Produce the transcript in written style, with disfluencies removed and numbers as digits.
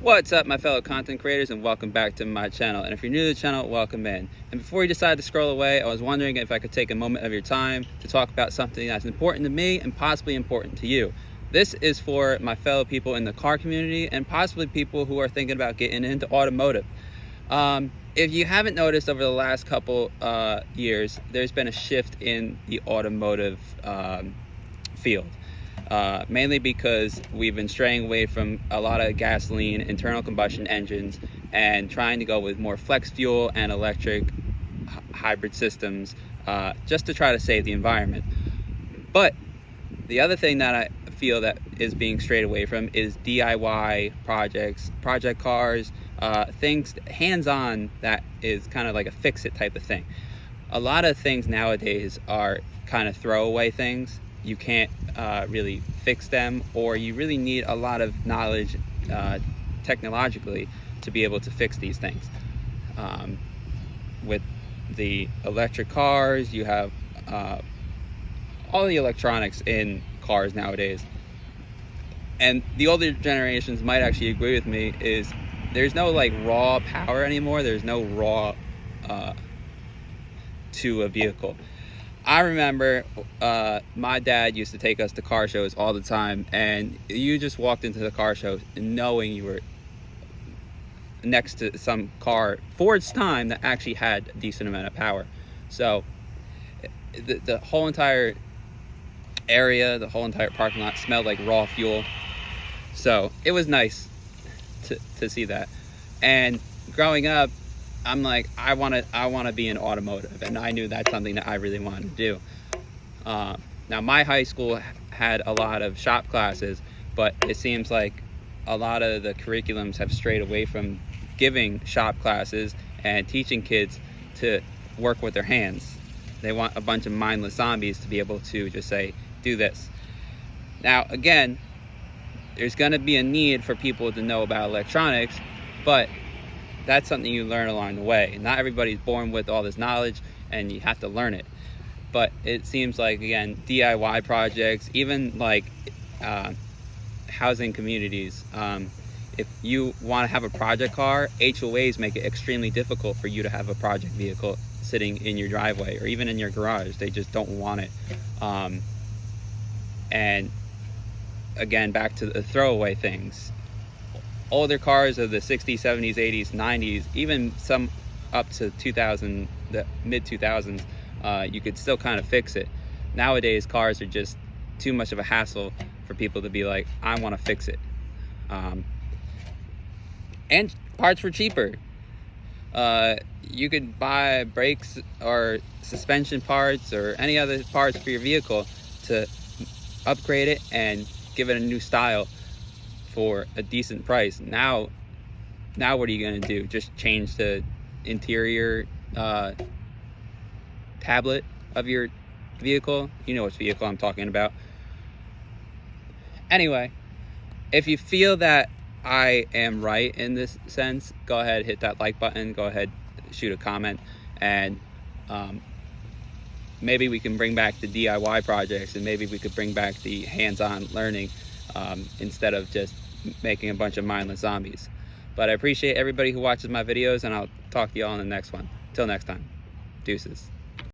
What's up, my fellow content creators, and welcome back to my channel. And if you're new to the channel, welcome in. And before you decide to scroll away, I was wondering if I could take a moment of your time to talk about something that's important to me and possibly important to you. This is for my fellow people in the car community and possibly people who are thinking about getting into automotive. If you haven't noticed, over the last couple years, there's been a shift in the automotive field. Mainly because we've been straying away from a lot of gasoline internal combustion engines and trying to go with more flex fuel and electric hybrid systems, just to try to save the environment. But the other thing that I feel that is being strayed away from is DIY projects, project cars, things hands-on that is kind of like a fix-it type of thing. A lot of things nowadays are kind of throwaway things. You can't really fix them, or you really need a lot of knowledge technologically to be able to fix these things. With the electric cars, you have all the electronics in cars nowadays. And the older generations might actually agree with me, is there's no like raw power anymore. There's no raw to a vehicle. I remember my dad used to take us to car shows all the time, and you just walked into the car show knowing you were next to some car for its time that actually had a decent amount of power. So the whole entire area, the whole entire parking lot smelled like raw fuel. So it was nice to see that. And growing up, I'm like, I want to be in automotive, and I knew that's something that I really wanted to do. Now, my high school had a lot of shop classes, but it seems like a lot of the curriculums have strayed away from giving shop classes and teaching kids to work with their hands. They want a bunch of mindless zombies to be able to just say, do this. Now, again, there's going to be a need for people to know about electronics, but that's something you learn along the way. Not everybody's born with all this knowledge, and you have to learn it. But it seems like, again, DIY projects, even like housing communities, if you want to have a project car, HOAs make it extremely difficult for you to have a project vehicle sitting in your driveway or even in your garage. They just don't want it. And again, back to the throwaway things. Older cars of the 60s, 70s, 80s, 90s, even some up to 2000, the mid 2000s, you could still kind of fix it. Nowadays, cars are just too much of a hassle for people to be like, I want to fix it. And parts were cheaper. You could buy brakes or suspension parts or any other parts for your vehicle to upgrade it and give it a new style for a decent price. Now what are you going to do? Just change the interior tablet of your vehicle? You know which vehicle I'm talking about. Anyway, if you feel that I am right in this sense, go ahead, hit that like button, go ahead, shoot a comment, and maybe we can bring back the DIY projects, and maybe we could bring back the hands-on learning instead of just making a bunch of mindless zombies. But I appreciate everybody who watches my videos, and I'll talk to y'all in the next one. Till next time, deuces.